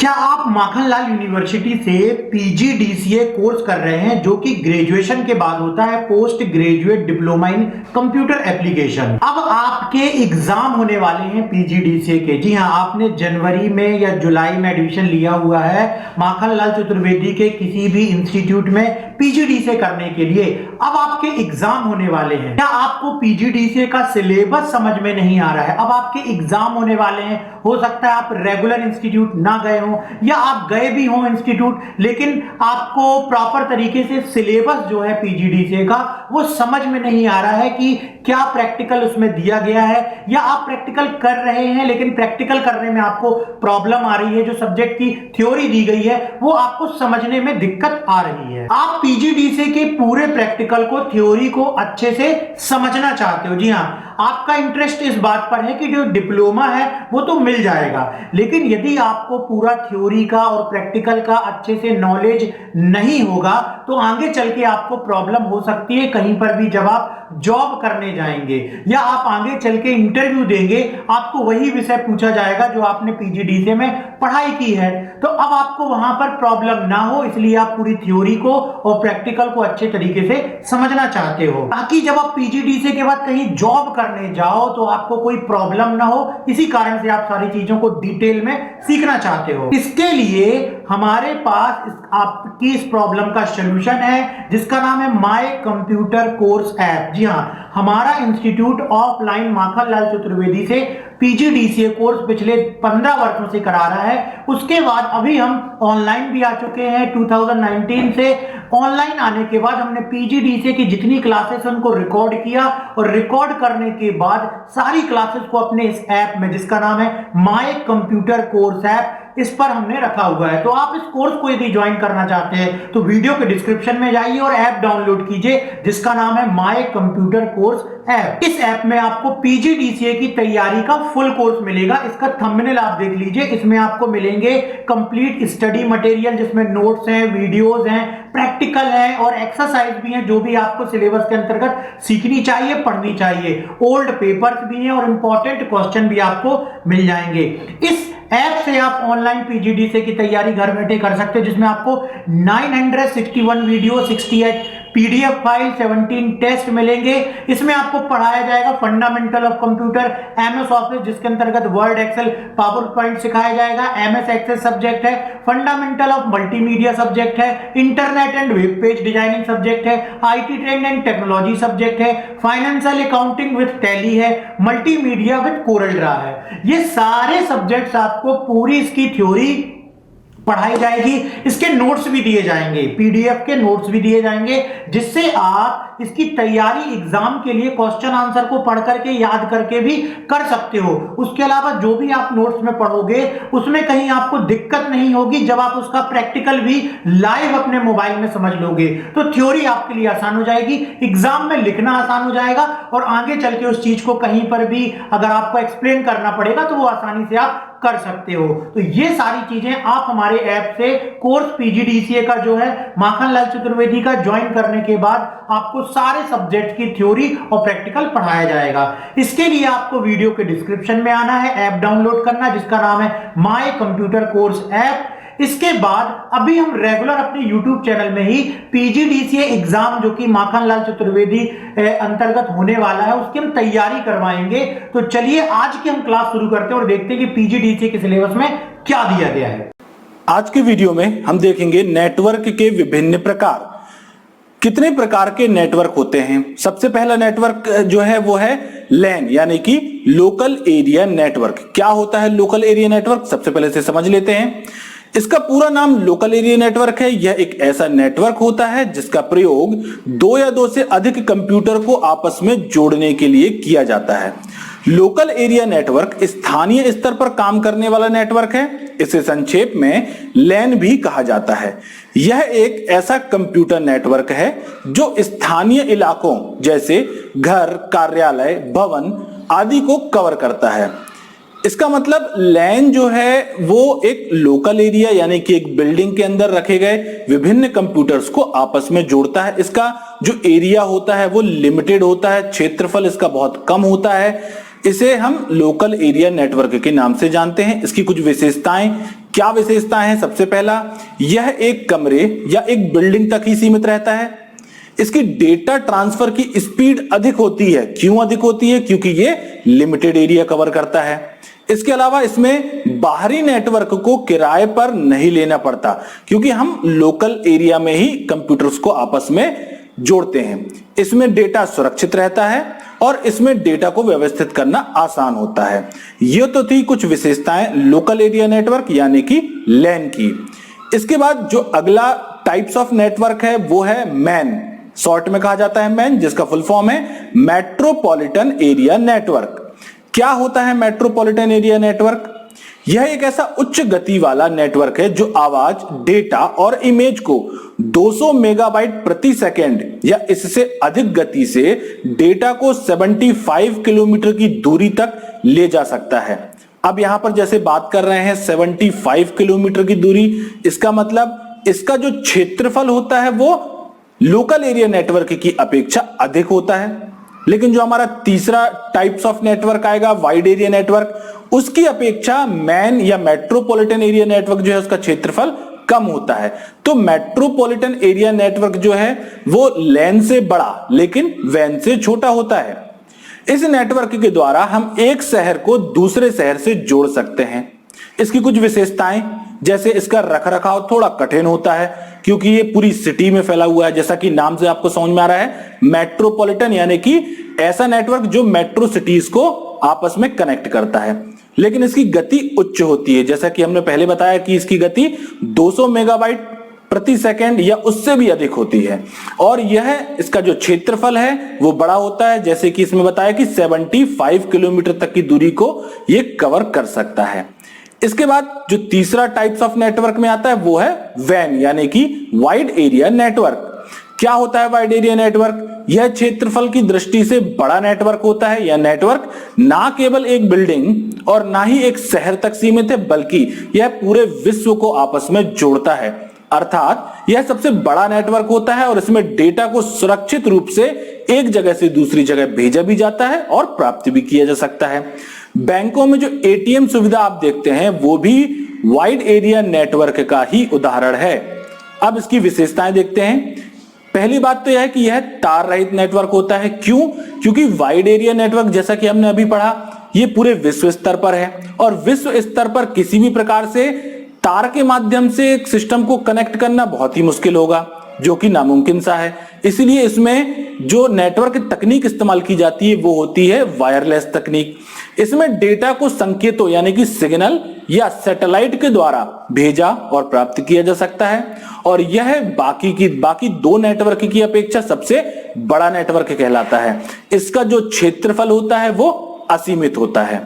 क्या आप माखनलाल यूनिवर्सिटी से पीजीडीसीए कोर्स कर रहे हैं जो कि ग्रेजुएशन के बाद होता है, post graduate diploma in computer application. अब आपके एग्जाम होने वाले हैं पीजीडीसीए के। जी हां, आपने जनवरी में या जुलाई में एडमिशन लिया हुआ है माखनलाल चतुर्वेदी के किसी भी इंस्टीट्यूट में पीजीडीसीए करने के लिए। अब आपके एग्जाम होने वाले हैं। क्या आपको पीजीडीसीए का सिलेबस समझ में नहीं आ रहा है? अब आपके एग्जाम होने वाले हैं। हो सकता है आप रेगुलर इंस्टीट्यूट ना गए हो या आप गए भी हो इंस्टीट्यूट, लेकिन आपको प्रॉपर तरीके से सिलेबस जो है पीजीडीसीए का वो समझ में नहीं आ रहा है कि क्या प्रैक्टिकल उसमें दिया गया है, या आप प्रैक्टिकल कर रहे हैं लेकिन प्रैक्टिकल करने में आपको प्रॉब्लम आ रही है। जो सब्जेक्ट की थ्योरी दी गई है वो आपको समझने में दिक्कत आ रही है। आप पीजीडीसीए के पूरे प्रैक्टिकल को, थ्योरी को अच्छे से समझना चाहते हो। जी हां, आपका इंटरेस्ट इस बात पर है कि जो डिप्लोमा है वो तो मिल जाएगा, लेकिन यदि आपको पूरा थ्योरी का और प्रैक्टिकल का अच्छे से नॉलेज नहीं होगा तो आगे चल के आपको प्रॉब्लम हो सकती है कहीं पर भी जब आप जॉब करने जाएंगे या आप आगे चल के इंटरव्यू देंगे, आपको वही विषय पूछा जाएगा जो आपने पीजीडीसीए में पढ़ाई की है। तो अब आपको वहां पर प्रॉब्लम ना हो, इसलिए आप पूरी थ्योरी को और प्रैक्टिकल को अच्छे तरीके से समझना चाहते हो, ताकि जब आप पीजीडीसीए के बाद कहीं जॉब करने जाओ तो आपको कोई प्रॉब्लम ना हो। इसी कारण से आप सारी चीजों को डिटेल में सीखना चाहते हो। इसके लिए हमारे पास आपकी इस प्रॉब्लम का सॉल्यूशन है जिसका नाम है माय कंप्यूटर कोर्स ऐप। जी हां, हमारा इंस्टीट्यूट ऑफलाइन माखनलाल चतुर्वेदी से पीजीडीसीए कोर्स पिछले 15 वर्षों से करा रहा है। उसके बाद अभी हम ऑनलाइन भी आ चुके हैं। 2019 से ऑनलाइन आने के बाद हमने पीजीडीसीए की जितनी क्लासेस उनको रिकॉर्ड किया और रिकॉर्ड करने के बाद सारी क्लासेस को अपने इस ऐप में, जिसका नाम है माय कंप्यूटर कोर्स ऐप, इस पर हमने रखा हुआ है। तो आप इस कोर्स को यदि ज्वाइन करना चाहते हैं तो वीडियो के डिस्क्रिप्शन में जाइए और ऐप डाउनलोड कीजिए जिसका नाम है माय कंप्यूटर कोर्स ऐप। इस ऐप में आपको पीजीडीसीए की तैयारी का फुल कोर्स मिलेगा। इसका थंबनेल आप देख लीजिए। इसमें आपको मिलेंगे कंप्लीट स्टडी मटेरियल जिसमें नोट्स हैं, वीडियोस हैं, प्रैक्टिकल है और एक्सरसाइज भी है जो भी आपको सिलेबस के अंतर्गत सीखनी चाहिए, पढ़नी चाहिए। ओल्ड पेपर्स भी हैं और इंपॉर्टेंट क्वेश्चन भी आपको मिल जाएंगे। इस ऐप से आप ऑनलाइन पीजीडीसीए की तैयारी घर बैठे कर सकते हैं, जिसमें आपको 961 वीडियो, 68 पीडीएफ फाइल, 17 टेस्ट मिलेंगे। इसमें आपको पढ़ाया जाएगा fundamental of computer, MS Office जिसके अंतर्गत वर्ड, एक्सेल, पावर पॉइंट सिखाया जाएगा, एमएस एक्सेस सब्जेक्ट है, फंडामेंटल ऑफ मल्टीमीडिया सब्जेक्ट है, internet and web page designing subject है, IT trend and technology subject है, फाइनेंशियल अकाउंटिंग विद टैली है, multimedia with Corel Draw है। ये सारे सब्जेक्ट्स आपको पूरी इसकी थ्योरी पढ़ाई जाएगी। इसके नोट्स भी दिए जाएंगे, पीडीएफ के नोट्स भी दिए जाएंगे, जिससे आप इसकी तैयारी एग्जाम के लिए क्वेश्चन आंसर को पढ़ करके, याद करके भी कर सकते हो। उसके अलावा जो भी आप नोट्स में पढ़ोगे उसमें कहीं आपको दिक्कत नहीं होगी जब आप उसका प्रैक्टिकल भी लाइव अपने मोबाइल में समझ लोगे तो थ्योरी आपके लिए आसान हो जाएगी, एग्जाम में लिखना आसान हो जाएगा और आगे चल के उस चीज को कहीं पर भी अगर आपको एक्सप्लेन करना पड़ेगा तो वो आसानी से आप कर सकते हो। तो ये सारी चीजें आप हमारे ऐप से कोर्स पीजीडीसीए का जो है माखनलाल चतुर्वेदी का ज्वाइन करने के बाद आपको सारे सब्जेक्ट की थ्योरी और प्रैक्टिकल पढ़ाया जाएगा। इसके लिए आपको वीडियो के डिस्क्रिप्शन में आना है, ऐप डाउनलोड करना जिसका नाम है माय कंप्यूटर कोर्स ऐप। इसके बाद अभी हम रेगुलर अपने YouTube चैनल में ही पीजीडीसीए एग्जाम जो कि माखनलाल चतुर्वेदी अंतर्गत होने वाला है उसकी हम तैयारी करवाएंगे। तो चलिए आज की हम क्लास शुरू करते हैं और देखते हैं कि पीजीडीसीए के सिलेबस में क्या दिया गया है। आज के वीडियो में हम देखेंगे नेटवर्क के विभिन्न प्रकार। कितने प्रकार के नेटवर्क होते हैं? सबसे पहला नेटवर्क जो है वो है लैन यानी कि लोकल एरिया नेटवर्क। क्या होता है लोकल एरिया नेटवर्क? सबसे पहले से समझ लेते हैं। इसका पूरा नाम लोकल एरिया नेटवर्क है। यह एक ऐसा नेटवर्क होता है जिसका प्रयोग दो या दो से अधिक कंप्यूटर को आपस में जोड़ने के लिए किया जाता है। लोकल एरिया नेटवर्क स्थानीय स्तर पर काम करने वाला नेटवर्क है। इसे संक्षेप में लैन भी कहा जाता है। यह एक ऐसा कंप्यूटर नेटवर्क है जो स्थानीय इलाकों जैसे घर, कार्यालय, भवन आदि को कवर करता है। इसका मतलब लैन जो है वो एक लोकल एरिया यानी कि एक बिल्डिंग के अंदर रखे गए विभिन्न कंप्यूटर्स को आपस में जोड़ता है। इसका जो एरिया होता है वो लिमिटेड होता है, क्षेत्रफल इसका बहुत कम होता है। इसे हम लोकल एरिया नेटवर्क के नाम से जानते हैं। इसकी कुछ विशेषताएं क्या विशेषताएं हैं? सबसे पहला, यह एक कमरे या एक बिल्डिंग तक ही सीमित रहता है। इसकी डेटा ट्रांसफर की स्पीड अधिक होती है। क्यों अधिक होती है? क्योंकि ये लिमिटेड एरिया कवर करता है। इसके अलावा इसमें बाहरी नेटवर्क को किराए पर नहीं लेना पड़ता, क्योंकि हम लोकल एरिया में ही कंप्यूटर्स को आपस में जोड़ते हैं। इसमें डेटा सुरक्षित रहता है और इसमें डेटा को व्यवस्थित करना आसान होता है। ये तो थी कुछ विशेषताएं लोकल एरिया नेटवर्क यानी कि लैन की। इसके बाद जो अगला टाइप्स ऑफ नेटवर्क है वो है मैन, शॉर्ट में कहा जाता है मैन, जिसका फुल फॉर्म है मेट्रोपॉलिटन एरिया नेटवर्क। क्या होता है मेट्रोपॉलिटन एरिया नेटवर्क? यह एक ऐसा उच्च गति वाला नेटवर्क है जो आवाज, डेटा और इमेज को 200 मेगाबाइट प्रति सेकंड या इससे अधिक गति से डेटा को 75 किलोमीटर की दूरी तक ले जा सकता है। अब यहां पर जैसे बात कर रहे हैं 75 किलोमीटर की दूरी, इसका मतलब इसका जो क्षेत्रफल होता है वो लोकल एरिया नेटवर्क की अपेक्षा अधिक होता है। लेकिन जो हमारा तीसरा टाइप्स ऑफ नेटवर्क आएगा, वाइड एरिया नेटवर्क, उसकी अपेक्षा मैन या मेट्रोपॉलिटन एरिया नेटवर्क जो है उसका क्षेत्रफल कम होता है। तो मेट्रोपॉलिटन एरिया नेटवर्क जो है वो लैन से बड़ा लेकिन वैन से छोटा होता है। इस नेटवर्क के द्वारा हम एक शहर को दूसरे शहर से जोड़ सकते हैं। इसकी कुछ विशेषताएं, जैसे इसका रखरखाव थोड़ा कठिन होता है क्योंकि ये पूरी सिटी में फैला हुआ है। जैसा कि नाम से आपको समझ में आ रहा है, मेट्रोपॉलिटन यानी कि ऐसा नेटवर्क जो मेट्रो सिटीज को आपस में कनेक्ट करता है। लेकिन इसकी गति उच्च होती है, जैसा कि हमने पहले बताया कि इसकी गति 200 मेगाबाइट प्रति सेकंड या उससे भी अधिक होती है। और यह इसका जो क्षेत्रफल है वो बड़ा होता है, जैसे कि इसमें बताया कि 75 किलोमीटर तक की दूरी को ये कवर कर सकता है। इसके बाद जो तीसरा टाइप्स ऑफ नेटवर्क में आता है वो है वैन यानी कि वाइड एरिया नेटवर्क। क्या होता है वाइड एरिया नेटवर्क? यह क्षेत्रफल की दृष्टि से बड़ा नेटवर्क होता है। यह नेटवर्क ना केवल एक बिल्डिंग और ना ही एक शहर तक सीमित है, बल्कि यह पूरे विश्व को आपस में जोड़ता है। अर्थात यह सबसे बड़ा नेटवर्क होता है और इसमें डेटा को सुरक्षित रूप से एक जगह से दूसरी जगह भेजा भी जाता है और प्राप्त भी किया जा सकता है। बैंकों में जो एटीएम सुविधा आप देखते हैं वो भी वाइड एरिया नेटवर्क का ही उदाहरण है। अब इसकी विशेषताएं देखते हैं। पहली बात तो यह है कि यह तार रहित नेटवर्क होता है। क्यों? क्योंकि वाइड एरिया नेटवर्क, जैसा कि हमने अभी पढ़ा, ये पूरे विश्व स्तर पर है और विश्व स्तर पर किसी भी प्रकार से तार के माध्यम से एक सिस्टम को कनेक्ट करना बहुत ही मुश्किल होगा, जो कि नामुमकिन सा है। इसलिए इसमें जो नेटवर्क तकनीक इस्तेमाल की जाती है वो होती है वायरलेस तकनीक। इसमें डेटा को संकेतों यानी कि सिग्नल या सैटेलाइट के द्वारा भेजा और प्राप्त किया जा सकता है और यह बाकी दो नेटवर्क की अपेक्षा सबसे बड़ा नेटवर्क कहलाता है। इसका जो क्षेत्रफल होता है वो असीमित होता है।